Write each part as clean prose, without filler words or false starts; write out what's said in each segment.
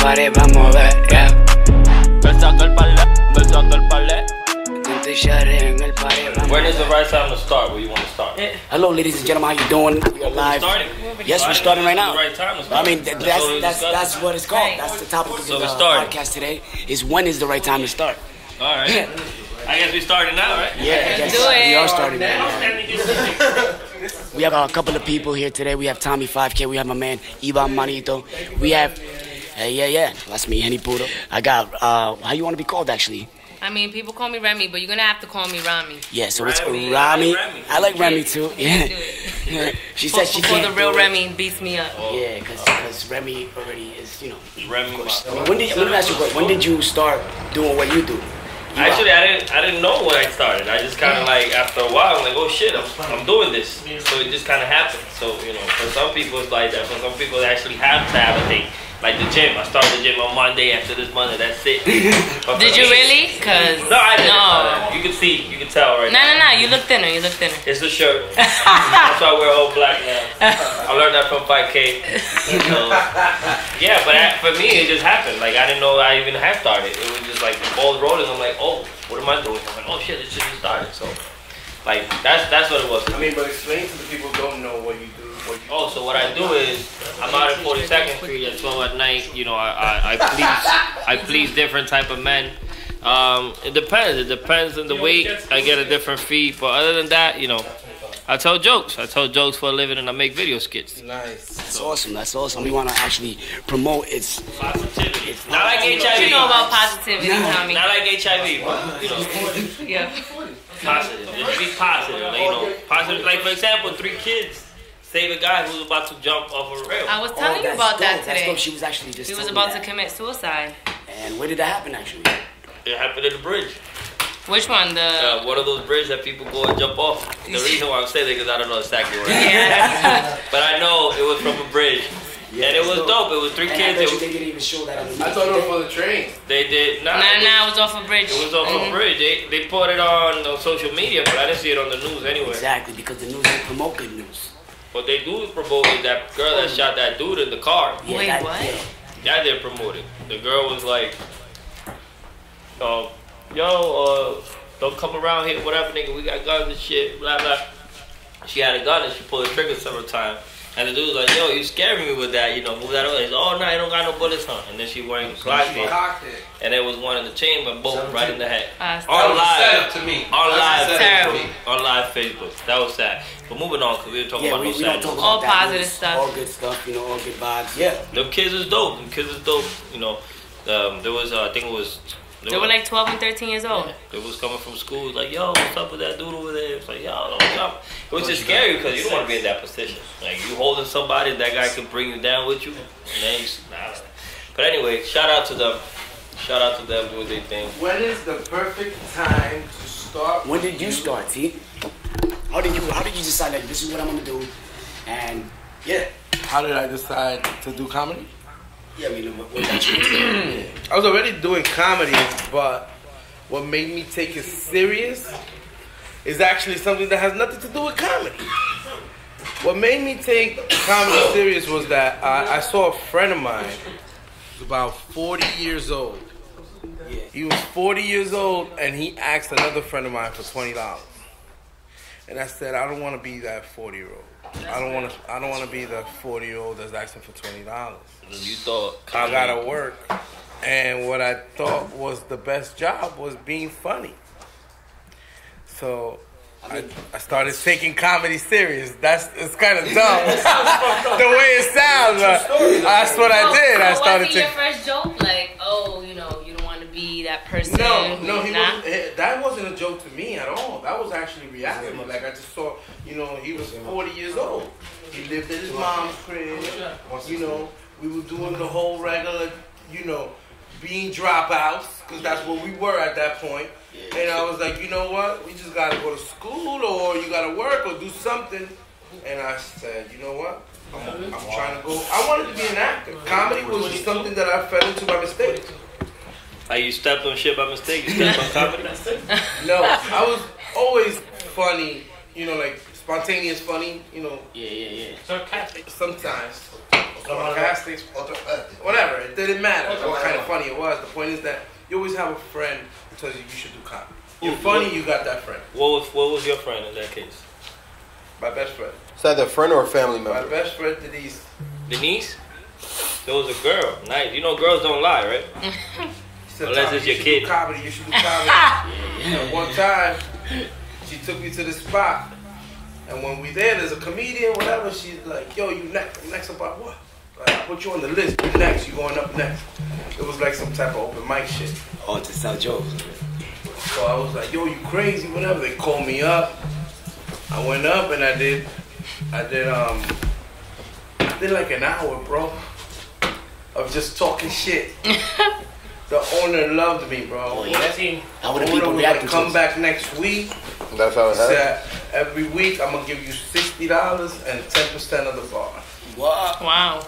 party, vamos a ver, yeah. When is the right time to start? Where you want to start? Hello, ladies and gentlemen, how you doing? We are live. Yes, we're starting right now. Right time to start. I mean, that's what it's called. That's the topic of the podcast today. Is when is the right time to start? All right. I guess we starting now, right? Yeah, I guess we are starting now. We have a couple of people here today. We have Tommy 5K. We have my man Ivan Manito. We have, that's me, Henny Puro. I got, how you want to be called actually? I mean, people call me Remy, but you're going to have to call me Rami. Yeah, so it's Rami. I like Remy too. Yeah. She said she can't. Before the real Remy beats me up. Yeah, because Remy already is, Remy. Let me ask you a question. When did you start doing what you do? Actually, I didn't know when I started. I just kind of like, after a while, I'm like, oh shit, I'm doing this. So it just kind of happened. So, for some people it's like that. For some people they actually have to have a thing. Like the gym. I started the gym on Monday after this Monday. That's it. Did you really? Cause no, I didn't. No. You can see. You can tell right now. No. You look thinner. It's the shirt. That's why I wear all black now. I learned that from 5K. Yeah, but for me, it just happened. Like, I didn't know I even had started. It was just like the ball rolling. I'm like, oh, what am I doing? I'm like, oh shit, this shit just started. So, like, that's what it was. I mean, but explain to the people who don't know what you do. So what I do is, I'm out at 42nd Street at 12 at night. I please different type of men. It depends on the week. I get a different fee, but other than that, I tell jokes. I tell jokes for a living, and I make video skits. Nice. That's awesome. We want to actually promote its positivity. Not like HIV. What you know about positivity, Tommy? Not like HIV, but Yeah. Positive. Just be positive. Positive. Like, for example, 3 kids save a guy who was about to jump off a rail. I was telling you about that today. That's she was actually just. He was about to commit suicide. And where did that happen actually? It happened at the bridge. Which one? One of those bridges that people go and jump off. The reason why I'm saying that is because I don't know exactly where. Yeah. But I know it was from a bridge. Yeah, and it was dope. It was 3 kids. They didn't even show that. I thought it was for the train. They did. Nah, it was off a bridge. It was off a bridge. They put it on social media, but I didn't see it on the news anywhere. Exactly, because the news didn't promote good news. What they do is promote that girl that shot that dude in the car. Yeah, wait, what? Yeah, they promoted. The girl was like, don't come around here, whatever, nigga. We got guns and shit, blah, blah. She had a gun and she pulled the trigger several times. And the dude was like, yo, you scaring me with that, move that away. He's like, oh, no, I don't got no bullets on. And then she wearing a Glock, and there was one in the chamber, boom, right in the head. On live Facebook. That was sad. But moving on, because we were talking about no sad. All positive stuff. All good stuff, all good vibes. Yeah. Them kids is dope. There was, I think it was... They were like 12 and 13 years old. Yeah. They was coming from school, like, yo, what's up with that dude over there? It's like, yo, don't jump. It was just scary because you don't want to be in that position. Like, you holding somebody, that guy can bring you down with you. And then But anyway, shout out to them. Shout out to them doing their thing. When is the perfect time to start? When did you start, T? How did you decide that this is what I'm gonna do? And yeah. How did I decide to do comedy? Yeah, I mean, what got you into it? I was already doing comedy, but what made me take it serious is actually something that has nothing to do with comedy. What made me take comedy serious was that I saw a friend of mine who was about 40 years old. He was 40 years old, and he asked another friend of mine for $20. And I said, I don't want to be that 40-year-old. I don't want to be the 40-year-old that's asking for $20. You thought I gotta work, and what I thought was the best job was being funny. So I started taking comedy serious. It's kind of dumb the way it sounds. That's what I did. I started was it your first joke? Like, oh, you don't want to be that person. No, that wasn't a joke to me at all. That was actually reality. Like, I just saw, he was 40 years old. He lived at his mom's crib. We were doing the whole regular, being dropouts, because that's what we were at that point. And I was like, you know what? We just got to go to school, or you got to work, or do something. And I said, you know what? I'm trying to go. I wanted to be an actor. Comedy was just something that I fell into by mistake. Like, you stepped on shit by mistake? You stepped on comedy? No, I was always funny, like spontaneous funny, Yeah. Sarcastic. Sometimes. castings, whatever. It didn't matter what kind of funny it was. The point is that you always have a friend who tells you should do comedy. You're funny, you got that friend. What was your friend in that case? My best friend. Is that a friend or a family member? My best friend, Denise. Denise? There was a girl. Nice. You know girls don't lie, right? Unless it's your kid. You should do comedy. And one time, she took me to the spot. And when we there's a comedian, whatever, she's like, yo, you next. Next about what? Like, I put you on the list. You next. You going up next. It was like some type of open mic shit. Oh, to sell jokes. So I was like, yo, you crazy, whatever. They called me up. I went up and I did like an hour, bro, of just talking shit. The owner loved me, bro. Oh, yeah. How would the The people owner was react like, to come it? back next week. That's how it happened. Said, every week I'm gonna give you $60 and 10% of the bar. What? Wow.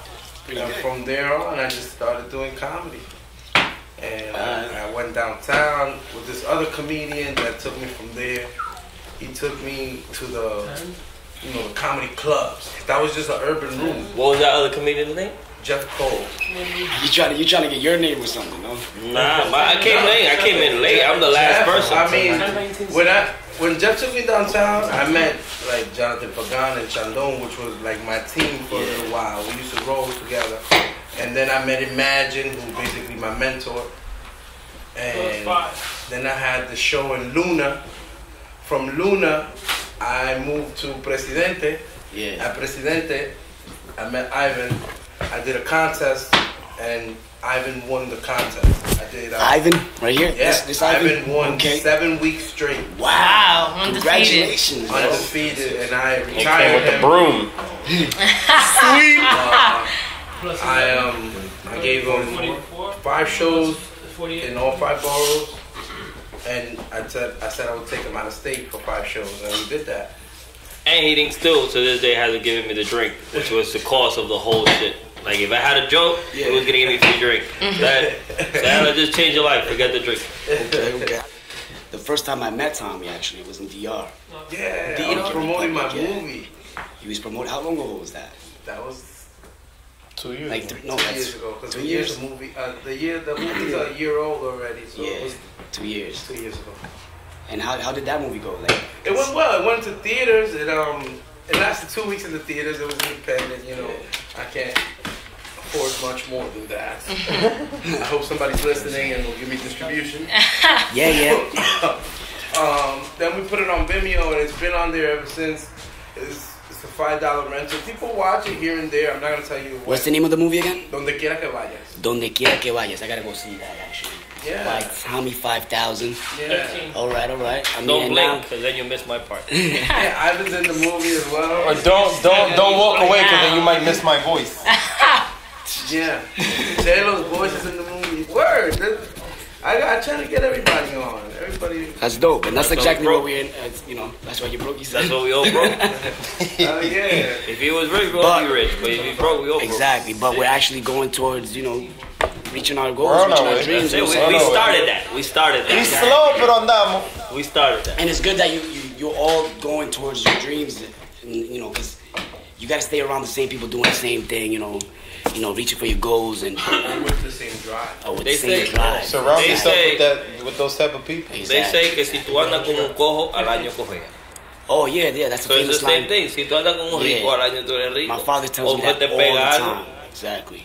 And from there on, I just started doing comedy. And I went downtown with this other comedian that took me from there. He took me to the comedy clubs. That was just an urban room. What was that other comedian's name? Jeff Cole. You trying to get your name or something, no? Nah, I came late. I came in late. I'm the last person. I mean, when Jeff took me downtown, I met like Jonathan Pagan and Chandon, which was like my team for a little while. We used to roll together. And then I met Imagine, who's basically my mentor. And then I had the show in Luna. From Luna, I moved to Presidente. Yeah. At Presidente, I met Ivan. I did a contest, and Ivan won the contest. I did. Ivan, right here? Yeah, This Ivan won Okay. 7 weeks straight. Wow. Undefeated. Congratulations, bro. Undefeated, and I He came retired with the him. broom. I gave him 5 shows in all 5 boroughs, and I said I would take him out of state for 5 shows, and we did that. And he didn't still to this day hasn't given me the drink, which was the cost of the whole shit. Like if I had a joke, he was gonna give me free drink. That'll just change your life. Forget the drink. Okay. The first time I met Tommy, actually, was in DR. Yeah, I was promoting my Yeah. movie. He was promoting. How long ago was that? That was 2 years. Like 2 years ago. 'Cause 2 years. The movie's a year old already. So Yeah, it was 2 years. 2 years ago. And how did that movie go? Like, It went well. It went to theaters. It lasted 2 weeks in the theaters. It was independent. I can't afford much more than that. I hope somebody's listening and will give me distribution. yeah. Then we put it on Vimeo, and it's been on there ever since. It's a $5 rental. People watch it here and there. I'm not gonna tell you. What's the name of the movie again? Donde quiera que vayas. Donde quiera que vayas. I gotta go see that actually. Yeah. By Tommy 5000. Yeah. All right. I mean, Don't and blink, because then you miss my part. Yeah, Ivan's in the movie as well. Or don't walk away because then you might miss my voice. Yeah. J-Lo's voice is in the movie. Word. I try to get everybody on. Everybody. That's dope, and that's exactly broke. what we're in. That's why you broke. You said. That's what we all broke. Yeah. If he was rich, we'll all be rich. But if he broke, we all broke. Exactly, but we're actually going towards reaching our goals, We're on reaching our our way. dreams. We you know, started that. We started He's that. slow, pero andamos. We started that. And it's good that you're all going towards your dreams, because you got to stay around the same people doing the same thing, reaching for your goals and With the same drive. with They the same say- drive. Surround They yourself say- with those type of people. They Exactly. say que si tú andas con un cojo, al año cojea. Oh yeah, that's a So it's the famous same line. thing. Si tú andas con un rico, al año tú eres rico. My father tells O me que that te all the pega algo. time. Exactly.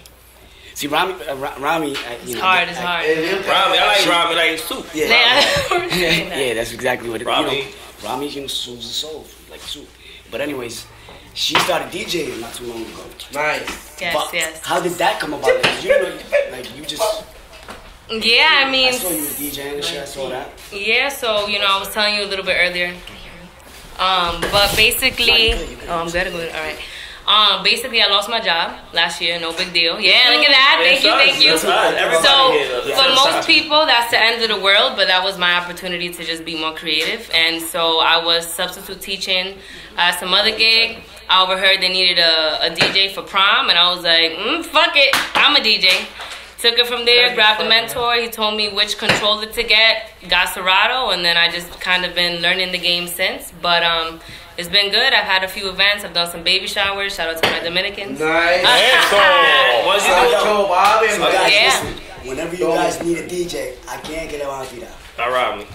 See, Rami, It's hard. It's hard. Rami, I like Rami like soup. Yeah, that's exactly what it is. Rami. Rami, soul's a soul, like soup. But anyways, she started DJing not too long ago. Nice. But Yes. how did that come about? You just. Yeah, I mean. I saw you were DJing and shit. I saw that. Yeah, so I was telling you a little bit earlier. But basically, I'm good. All right. Basically, I lost my job last year. No big deal. Yeah, look at that. Thank you. That's us. Everybody So here. for most people, that's the end of the world. But that was my opportunity to just be more creative. And so I was substitute teaching some other gig. I overheard they needed a DJ for prom, and I was like, fuck it, I'm a DJ. Took it from there, grabbed a mentor. He told me which controller to get, got Serato, and then I just kind of been learning the game since. But it's been good. I've had a few events. I've done some baby showers. Shout out to my Dominicans. Nice. What's you doing? So guys, Yeah. listen, whenever you guys need a DJ, I can't get around to that. All right, me.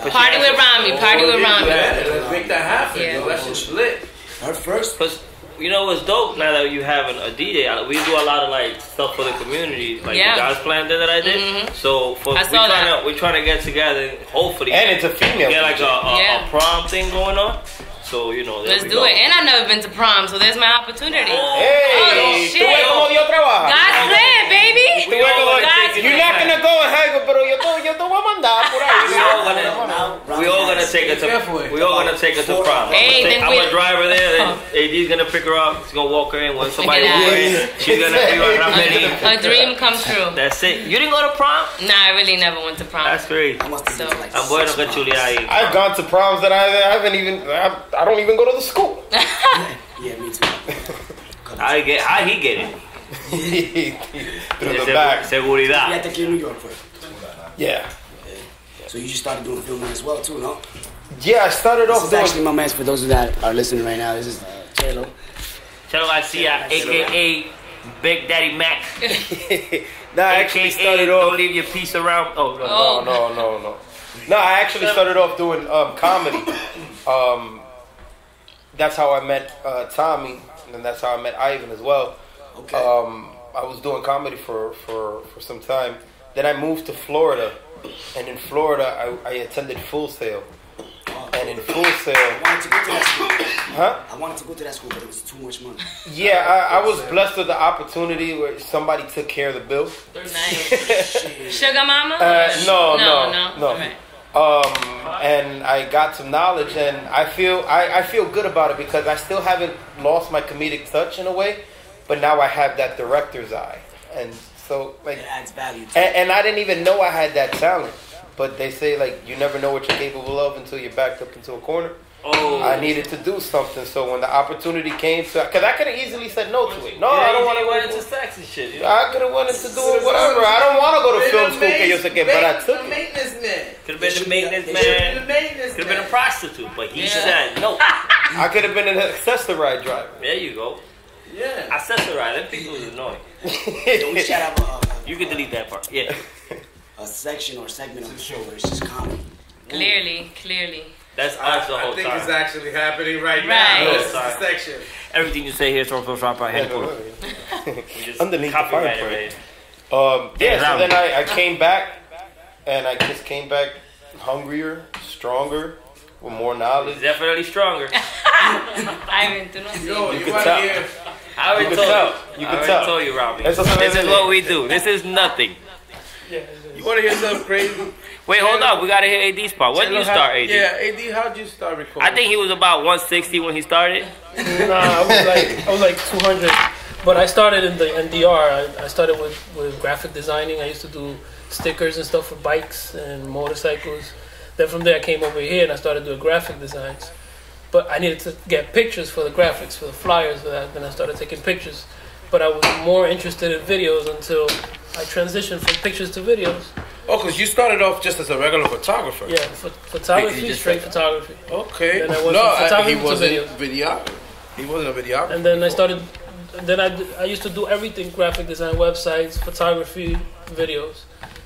Party with Rami. Party with Rami. Let's make that happen. Yeah. Yo. That shit's lit. Her first. Cause you know what's dope now that you having a DJ. We do a lot of like stuff for the community, like Yeah. the God's Plan that I did. So for I saw that. we're trying to get together, and hopefully, And it's a female. get like Yeah. a prom thing going on. So there Let's we do go. it. And I've never been to prom, so there's my opportunity. Hey, shit. tú ves como Dios trabaja. God's plan, baby. Tú ves como- God's You're not gonna go and hang, pero yo te voy a mandar por ahí. We all gonna take it to we all gonna take it to prom. Hey, then I'm we- a driver there. Then AD's gonna pick her up. She's gonna walk her in. When somebody Look at walk her that. in, she's gonna be right up A dream come true. That's it. You didn't go to prom? Nah, I really never went to prom. That's crazy. I must have been to like I'm bueno 6 que months. chulea ahí. I've gone to proms that I haven't even. I don't even go to the school. Yeah, me too. How he get it? Through the back. You Seguridad. had to get in New York first. Yeah. So you just started doing filming as well too, no? Yeah, I started This off is doing. actually my man. For those that are listening right now, this is Chelo. Chelo Garcia, aka Big Daddy Mac. No, I actually started Don't off. leave your piece around. Oh, No. No, I actually started off doing comedy. That's how I met Tommy, and that's how I met Ivan as well. Okay. I was doing comedy for some time. Then I moved to Florida, and in Florida I attended Full Sail. And in Full Sail, I wanted to go to that school. huh? I wanted to go to that school, but it was too much money. Yeah, I was blessed with the opportunity where somebody took care of the bill. Nice. Sugar mama? No. Alright. And I got some knowledge, and I feel good about it because I still haven't lost my comedic touch in a way, but now I have that director's eye, and so like, It adds value to it. and I didn't even know I had that talent. But they say like you never know what you're capable of until you're backed up into a corner. Oh. I needed to do something, so when the opportunity came to, because I could have easily said no to it. No, I don't want to went go into into. sex and shit. You know? I could have went into doing whatever. I don't want to go to film school, que yo sé que, but I took The it. maintenance man. Could have been the maintenance The man. maintenance Could have been a man. prostitute, but he said no. I could have been an accessory driver. There you go. Yeah. Accessorize. That people is annoying. So we should have You can delete that part. Yeah. a section or segment of the show where it's just comedy. Clearly. That's us the I whole think time. it's actually happening right Right. now. This is Sorry. the section. Everything you say here is from Shop right here. Underneath the Copyright fireplace. it. Yeah, so Round. then I came back, and I just came back hungrier, stronger, with more knowledge. He's definitely stronger. Ivan, tú no sé. Yo, You you could want tell. to hear? I already You told could tell. you. You I could already tell. told you, Robbie. Eso se This ve is de- what we do. This is nothing. You want to hear something crazy? Wait, hold up. We gotta hear AD's part. When did you start, AD? Yeah, AD, how'd you start recording? I think he was about 160 when he started. Nah, I was like 200. But I started in the NDR. I started with graphic designing. I used to do stickers and stuff for bikes and motorcycles. Then from there I came over here and I started doing graphic designs. But I needed to get pictures for the graphics, for the flyers for that. Then I started taking pictures. But I was more interested in videos until I transitioned from pictures to videos. Oh, because you started off just as a regular photographer. Yeah, photography, just straight said photography. Okay. Then I went No, from photography he to wasn't videos. videographer. He wasn't a videographer. And then I started. Then I used to do everything: graphic design, websites, photography, videos.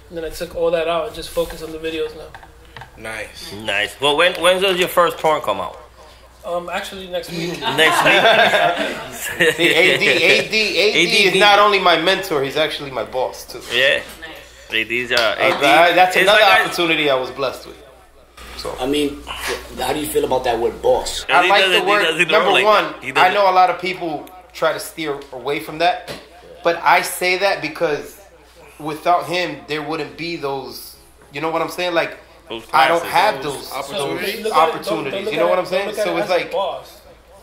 And then I took all that out and just focus on the videos now. Nice. Nice. Well, when does your first porn come out? Actually next week. Next week. See, AD is not only my mentor; he's actually my boss too. Yeah. These are. That's It's another like opportunity I was blessed with. I mean, how do you feel about that word boss? I He like doesn't- the he word. doesn't Number roll like one, that. He doesn't. I know a lot of people try to steer away from that, but I say that because without him, there wouldn't be those. You know what I'm saying? Like Those I don't classes, have those those opportunities. Look at it- opportunities. don't look You know at what it- I'm saying? don't look at So it it's as a like, boss.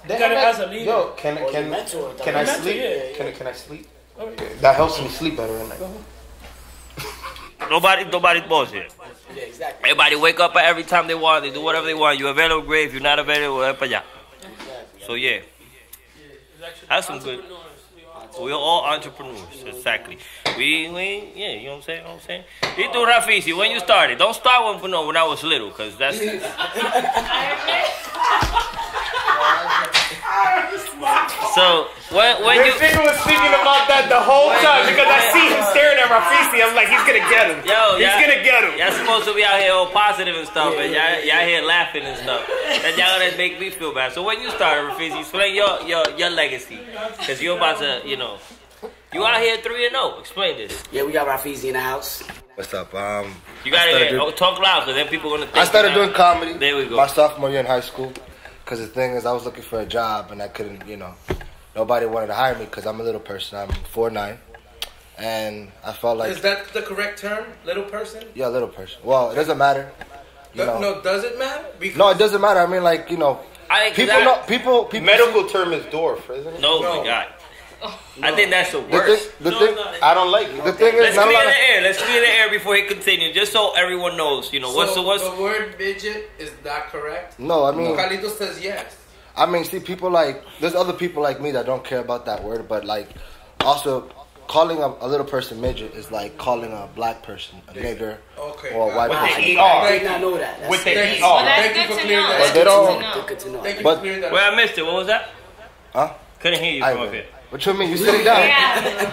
Look at it as a leader. yo, can Or your can mentor, can I mentor, sleep? yeah. Can I sleep? Oh, yeah. That helps me sleep better at night. Nobody's bullshit. Yeah, exactly. Everybody wake up at every time they want. They do whatever they want. You're available, great. If you're not available, well, para allá. So yeah, that's some good. We're all entrepreneurs. Exactly. We yeah, you know what I'm saying? You do Rafisi, when you started. Don't start when I was little, because that's... So when you nigga was thinking about that the whole time because I see him staring at Rafisi. I'm like, he's gonna get him. He's gonna get him. Y'all supposed to be out here all positive and stuff, and y'all here laughing and stuff. And y'all gonna make me feel bad. So when you started, Rafisi, explain your legacy, because you're about to, you out here 3-0. Explain this. Yeah, we got Rafizi in the house. What's up? You gotta talk loud, because then people gonna think. I started doing comedy. There we go. My sophomore year in high school. Because the thing is, I was looking for a job and I couldn't, nobody wanted to hire me because I'm a little person. I'm 4'9", and I felt like. Is that the correct term, little person? Yeah, little person. Well, it doesn't matter. No, does it matter? Because no, it doesn't matter. I mean, like, people. Medical term is dwarf, isn't it? No, my God. I think that's the worst. I don't like it. The thing is, let's clear the air before he continues, just so everyone knows. What's the word midget is that correct? No, I mean, Carlito says yes. I mean, see, people there's other people like me that don't care about that word, but like, also calling a little person midget is like calling a black person a nigger or a white person. I did not know that. With the Thank you for clearing that. But they don't. Good to know. Thank you for clearing that. Well, I missed it. What was that? Huh? Couldn't hear you from up here. What you mean? You sitting down? Yeah.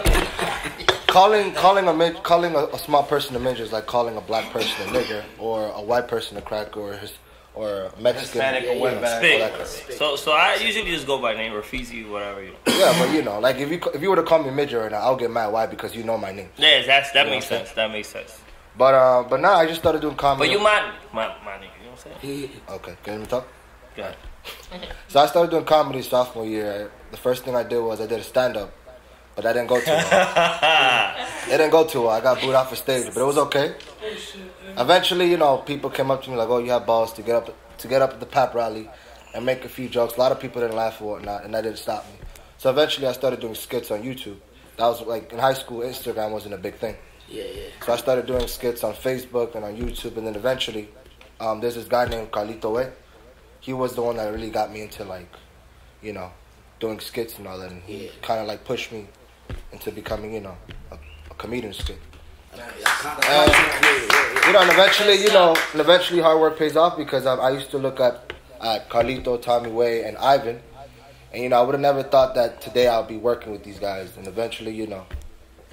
calling a small person a midget is like calling a black person a nigger or a white person a cracker or a Mexican Hispanic or wetback. So I usually just go by name, Rafisi, whatever. Yeah, but like if you were to call me midget right now, I'll get mad. Why? Because you know my name. Yeah, that makes sense. That makes sense. But now I just started doing comedy. But you my nigga, you know what I'm saying? Okay, can you talk? Go ahead. So I started doing comedy sophomore year. The first thing I did was I did a stand-up, but that didn't go too well. It didn't go too well. I got booed off the stage, but it was okay. Eventually, people came up to me like, "Oh, you have balls to get up at the pep rally and make a few jokes." A lot of people didn't laugh or whatnot, and that didn't stop me. So eventually, I started doing skits on YouTube. That was like in high school. Instagram wasn't a big thing. Yeah. So I started doing skits on Facebook and on YouTube, and then eventually, there's this guy named Carlito. He was the one that really got me into doing skits and all that, and he kind of like pushed me into becoming a comedian skit. And eventually hard work pays off because I used to look at Carlito, Tommy Way, and Ivan, and I would have never thought that today I'll be working with these guys. And eventually,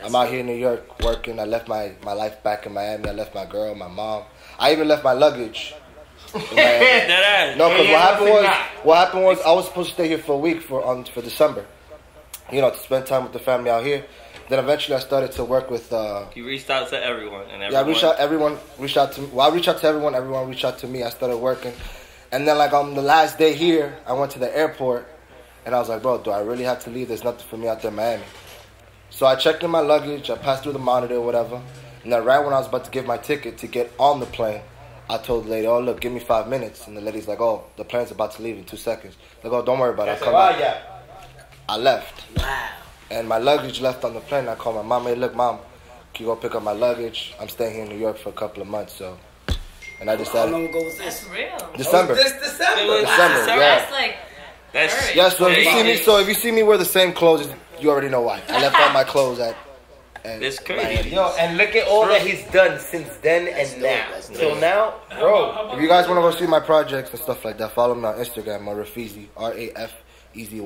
I'm out here in New York working. I left my life back in Miami. I left my girl, my mom. I even left my luggage. No, because what happened was I was supposed to stay here for a week for December, to spend time with the family out here. Then eventually I started to work with. You reached out to everyone, and yeah, everyone reached out to me. Well, I reached out to everyone. Everyone reached out to me. I started working, and then like on the last day here, I went to the airport, and I was like, bro, do I really have to leave? There's nothing for me out there in Miami. So I checked in my luggage. I passed through the monitor or whatever, and then right when I was about to give my ticket to get on the plane, I told the lady, "Oh, look, give me 5 minutes." And the lady's like, "Oh, the plane's about to leave in 2 seconds." Like, "Oh, don't worry about it. I'll come back." I left. Wow. And my luggage left on the plane. I called my mom, "Hey, look, Mom, can you go pick up my luggage? I'm staying here in New York for a couple of months." So, and I decided. How long ago was this? That's real. December. This December. Wow. December, So yeah. that's like. That's Yeah, so if you see me wear the same clothes, you already know why. I left all my clothes at. It's crazy. Yo, and look at all that he's done since then and now. Till now, bro. If you guys want to go see my projects and stuff like that, follow me on Instagram on Rafeezy, RAFEZY.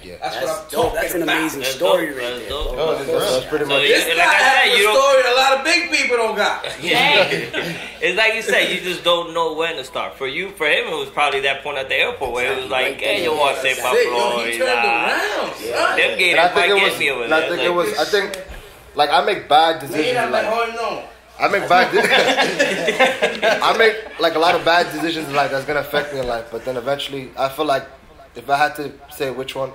Yeah. That's dope. That's an amazing story right there. That's pretty much This it. guy has a story a lot of big people don't got. It's like you said, you just don't know when to start. For him, it was probably that point at the airport where it was like, "Hey, you want to say my Florida?" He turned around, son. Them gators might get me over there. I think, like, I make bad decisions. I make like a lot of bad decisions in life that's gonna affect me in life. But then eventually, I feel like if I had to say which one,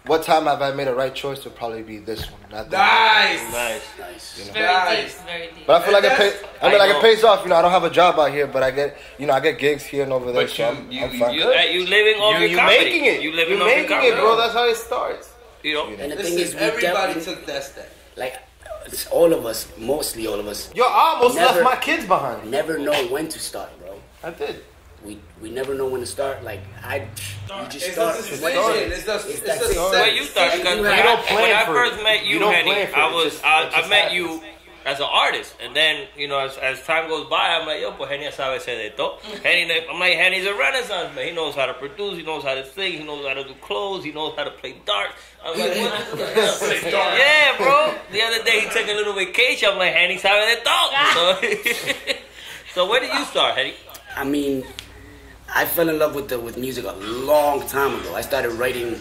what time have I made a right choice? Would probably be this one. Not that Nice. Very deep. Very deep. But I feel like it pays off. I don't have a job out here, but I get gigs here and over there. But so I'm fine. you living off your you comedy. making it. You living you off your making comedy. it, bro. That's how it starts. And the thing is, we everybody definitely took that step. like it's all of us, mostly all of us, Yo, I almost Never- left my kids behind. never know when to start, bro. I did. we never know when to start. Like you just start. It's the Where you start? Because you don't plan when I for first it. met you, You don't Henny, plan for it. I met you as an artist, and then as time goes by, I'm like, yo, pues Henny sabe hacer de todo. I'm like, Henny's a renaissance man. He knows how to produce, he knows how to sing, he knows how to do clothes, he knows how to play darts. I'm like, what? Yeah, bro. The other day he took a little vacation. I'm like, Henny sabe de todo. So where did you start, Henny? I mean, I fell in love with music a long time ago. I started rewriting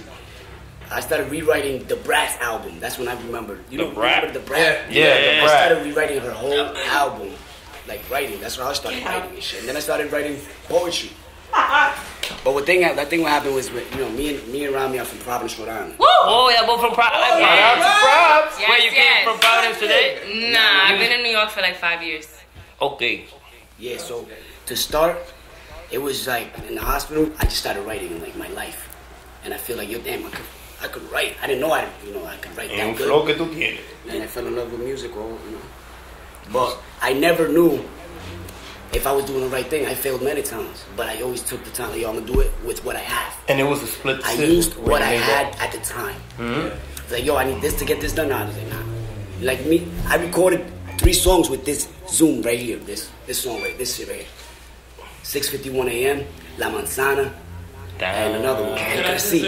the Bratz album. That's when I remembered. You know, remember the Bratz? Yeah, I started rewriting her whole album, like writing. That's when I started writing and shit. And then I started writing poetry. But what happened was, me and Rami are from Providence, Rhode Island. Woo! Oh, yeah, both from Providence. Yes, Where you came from Providence today? Nah, I've been in New York for like 5 years. Okay. Yeah, so to start, it was like in the hospital. I just started writing like my life, and I feel like, yo, damn, I could write. I didn't know I could write that good. And I fell in love with music, But I never knew if I was doing the right thing. I failed many times, but I always took the time. Like, yo, I'm gonna do it with what I have. And it was a split I decision. used what I had at the time. It's like, yo, I need this to get this done. I was like, nah. Like me, I recorded 3 songs with this Zoom right here. This song right, this shit right here. 6:51 a.m. La Manzana, and another one. And Crecí.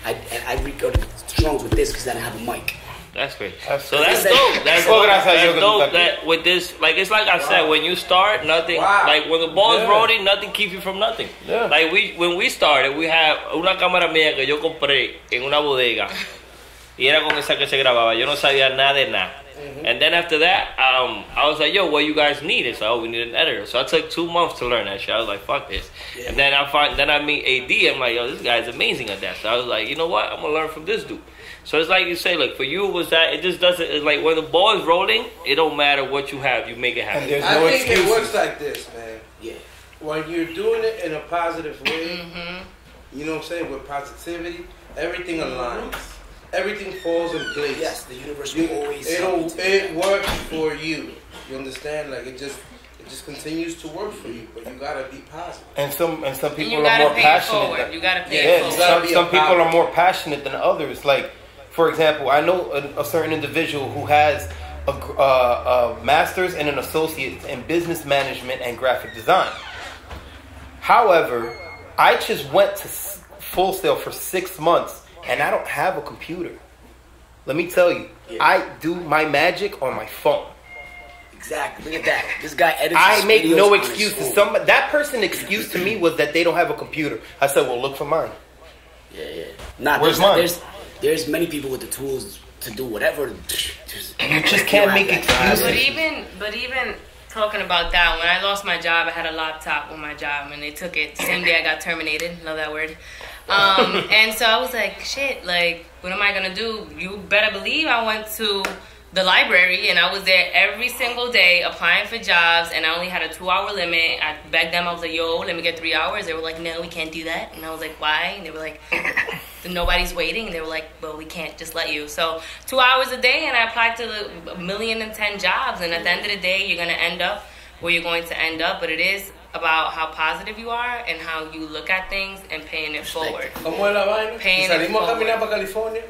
I recorded songs with this because I didn't have a mic. That's great. So that's dope. That's dope. That with this, like it's like I said, when you start, nothing. Like when the ball is rolling, nothing keeps you from nothing. Yeah. Like when we started, we had una cámara mía que yo compré en una bodega y era con esa que se grababa. Yo no sabía nada de nada. And then after that, I was like, yo, what you guys need? It's like, oh, we need an editor. So I took 2 months to learn that shit. I was like, fuck this. Yeah. And then I meet AD. I'm like, yo, this guy's amazing at that. So I was like, you know what? I'm gonna learn from this dude. So it's like you say, like for you, was that it just doesn't. It's like when the ball is rolling, it don't matter what you have, you make it happen. And there's I no think excuses. it works like this, man. Yeah. When you're doing it in a positive way, you know what I'm saying, with positivity, everything aligns. Everything falls in place. Yes, the universe will always. It works for you. You understand? Like it just continues to work for you, but you gotta be positive. And some people You are more gotta pay it passionate. forward. You gotta pay it Yeah, forward. some people are more passionate than others. Like, for example, I know a certain individual who has a master's and an associate in business management and graphic design. However, I just went to Full Sail for 6 months. And I don't have a computer. Let me tell you, I do my magic on my phone. Exactly. Look at that. This guy edits. I make videos no on his excuses. phone. That person's excuse to me was that they don't have a computer. I said, well, look for mine. Yeah. Nah, Where's mine? There's many people with the tools to do whatever. You just can't make excuses. But even talking about that, when I lost my job, I had a laptop on my job, and they took it the same day I got terminated. Love that word. And so I was like, shit, like, what am I gonna do? You better believe I went to the library, and I was there every single day applying for jobs, and I only had a 2-hour limit. I begged them, I was like, yo, let me get 3 hours. They were like, no, we can't do that. And I was like, why? And they were like, nobody's waiting. And they were like, well, we can't just let you. So 2 hours a day, and I applied to 1,010,000 jobs, and at the end of the day, you're gonna end up where you're going to end up, but it is about how positive you are and how you look at things and paying it forward. ¿Cómo es la vaina? Paying Salimos a it caminar forward. para California.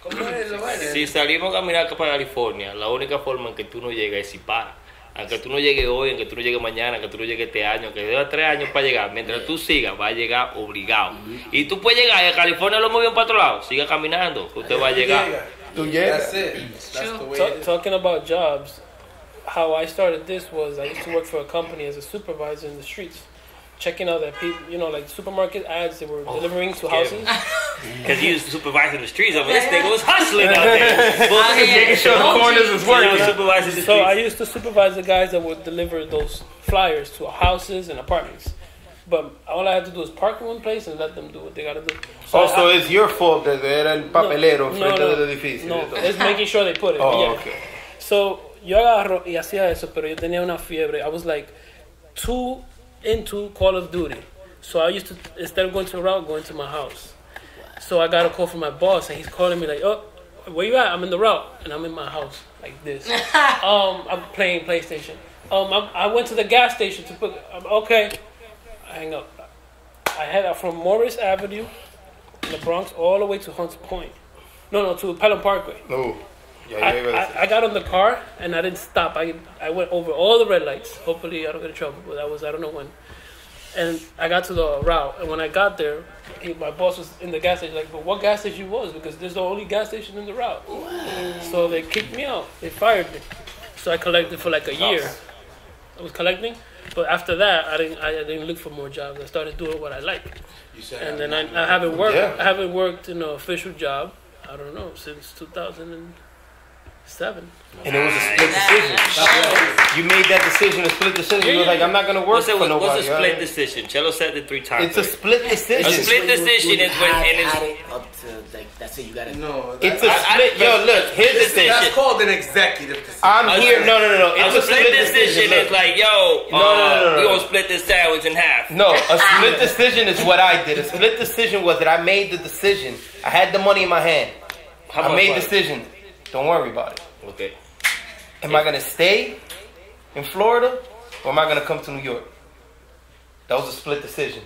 ¿Cómo es la vaina? Si salimos a caminar para California, la única forma en que tú no llegas es si paras. Aunque tú no llegues hoy, aunque tú no llegues mañana, aunque tú no llegues este año, aunque lleva 3 años para llegar, mientras tú sigas, va a llegar obligado. Y tú puedes llegar, y a California lo movió para otro lado, siga caminando, que usted va a llegar. Tú llegas. That's it. That's the way it is. Talking about jobs, how I started this was I used to work for a company as a supervisor in the streets, checking out that people, like supermarket ads they were delivering to houses. Because he was supervising the streets. I mean, this nigga was hustling out there. Making sure the corners is working. Supervising the So I streets. used to supervise the guys that would deliver those flyers to houses and apartments. But all I had to do is park in one place and let them do what they gotta do. So it's your fault that era el papelero frente del edificio. No, it's making sure they put it. Oh, okay. So yo agarro y hacía eso, pero yo tenía una fiebre. I was like too into Call of Duty. So I used to, instead of going to the route, going to my house. So I got a call from my boss, and he's calling me like, oh, where you at? I'm in the route, and I'm in my house, like this. I'm playing PlayStation. I went to the gas station to put, okay. hang up. I had out from Morris Avenue in the Bronx all the way to Hunts Point. No, to Pelham Parkway. No. Yeah, I got on the car and I didn't stop. I went over all the red lights. Hopefully I don't get in trouble, but that was, I don't know when. And I got to the route, and when I got there, my boss was in the gas station. Like, but what gas station was? Because there's the only gas station in the route. Wow. So they kicked me out. They fired me. So I collected for like a year. I was collecting, but after that, I didn't look for more jobs. I started doing what I like. And then I haven't worked. Yeah. I haven't worked in an official job. I don't know, since 2007. And it was a split decision. You made that decision, a split decision. You were like, I'm not going to work for nobody. What's a split decision? Cello said it 3 times. It's a split decision. A split decision is when it up to, like, that's it, you got to... No. It's a split... Yo, look, here's the decision. That's called an executive decision. I'm here... No. It's a split decision. It's like, yo, we going to split this sandwich in half. No, a split decision is what I did. A split decision was that I made the decision. I had the money in my hand. I made the decision. Don't worry about it. Okay. Am I going to stay in Florida or am I going to come to New York? That was a split decision.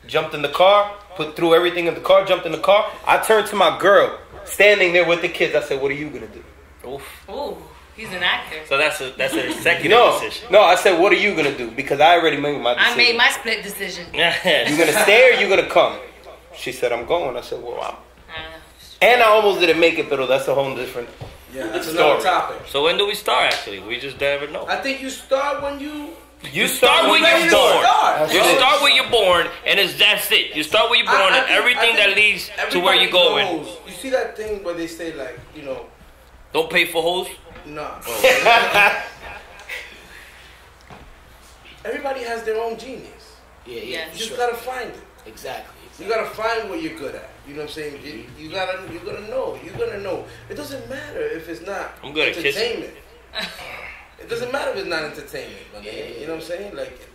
Jumped in the car, threw everything in the car, jumped in the car. I turned to my girl, standing there with the kids. I said, what are you going to do? Oof. Ooh, he's an actor. So that's an executive decision. No, I said, what are you going to do? Because I already made my decision. I made my split decision. You going to stay or you going to come? She said, I'm going. I said, well, and I almost didn't make it, but that's a whole different that's story. another topic. So when do we start, actually? We just never know. I think you start when you... You start when you're born. You start when you're born, and that's it. You start when you're born, and everything that leads to where you're going. You see that thing where they say, like, you know... Don't pay for hoes? No. Everybody has their own genius. Yeah. You just gotta find it. Exactly. You gotta find what you're good at. You know what I'm saying? You're gonna know. You're gonna know. It doesn't matter if it's not I'm good entertainment. It doesn't matter if it's not entertainment. You know what I'm saying? Like,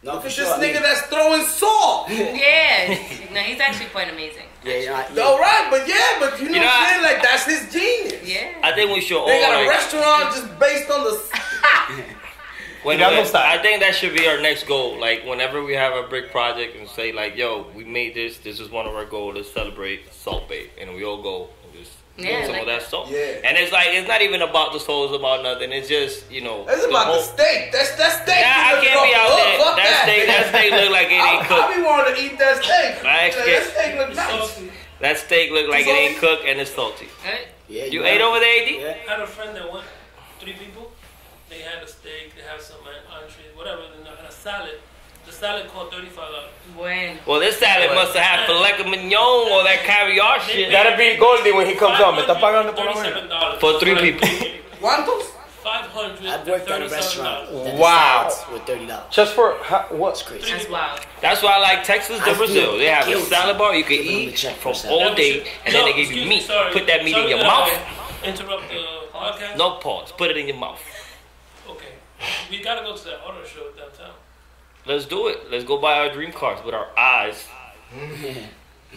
no, look at this nigga that's throwing salt. Yeah. No, he's actually quite amazing. Yeah. All right, but you know what I'm saying? Like, that's his genius. Yeah. I think we should all... They got a restaurant just based on the... I think that should be our next goal. Like, whenever we have a big project and say, like, yo, we made this. This is one of our goals. Let's celebrate Salt Bay. And we all go and just get some of that salt. Yeah. And it's like, it's not even about the souls, about nothing. It's just, you know. It's about the steak. That steak. Nah, I can't be out there. That steak look like it ain't cooked. I be wanting to eat that steak. That steak look nice. That steak look like it ain't cooked and it's salty. Yeah, you ate over there, AD? Yeah. I had a friend that went, 3 people. They had a steak, they had some entree, whatever, and a salad. The salad cost $35. Well, this salad must have had filet mignon or that caviar shit. That'll be Goldie when he comes on. $37 for 3 people. ¿Cuántos? $537. I've worked at a restaurant. Wow. With $30. Just for what's crazy? That's wild. That's why I like Texas to Brazil. They have a salad bar you can eat from all day, and then they give you meat. Put that meat in your mouth. Interrupt the podcast. No pause. Put it in your mouth. Okay. We gotta go to that auto show downtown. Let's do it. Let's go buy our dream cars with our eyes.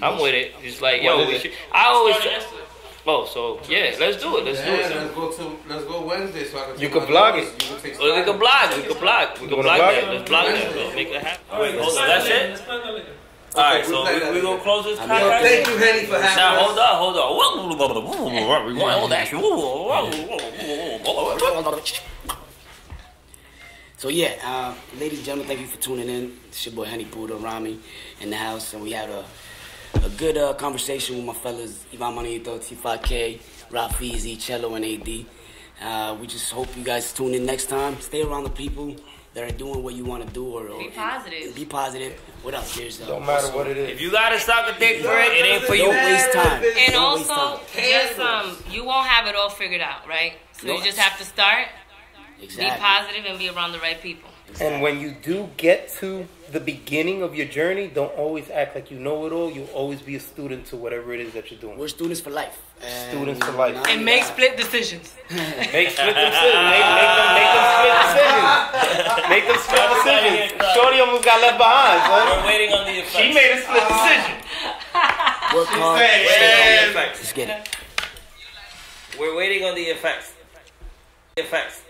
I'm with it. It's like, yo, we should. I always. Oh, so yeah, let's do it. Let's do it. Let's go Wednesday so I can. You can vlog it. We can blog. We can blog that. Let's blog that. Let's make that happen. All right, that's it. All right, so we gonna close this podcast. Thank you, Henny, for having now, us. hold on. Rewind that. So yeah, ladies and gentlemen, thank you for tuning in. It's your boy Henny Buddha, Rami in the house, and we had a good conversation with my fellas, Ivan Manito, T5K, Rob Feezy, Cello, and AD. We just hope you guys tune in next time. Stay around the people that are doing what you want to do, or be positive. Be positive. What else? Here's don't matter what it is. If you gotta suck a dick for it, it ain't for you. Don't waste time. And also, just you won't have it all figured out, right? So you just have to start. Exactly. Be positive and be around the right people. Exactly. And when you do get to the beginning of your journey, don't always act like you know it all. You'll always be a student to whatever it is that you're doing. We're students for life. Students for life. And make split decisions. Make split decisions. Make them split decisions. Make them split decisions. Shorty almost got left behind, son. We're waiting on the effects. She made a split decision. Work hard. Let's get it. We're waiting on the effects. Effects.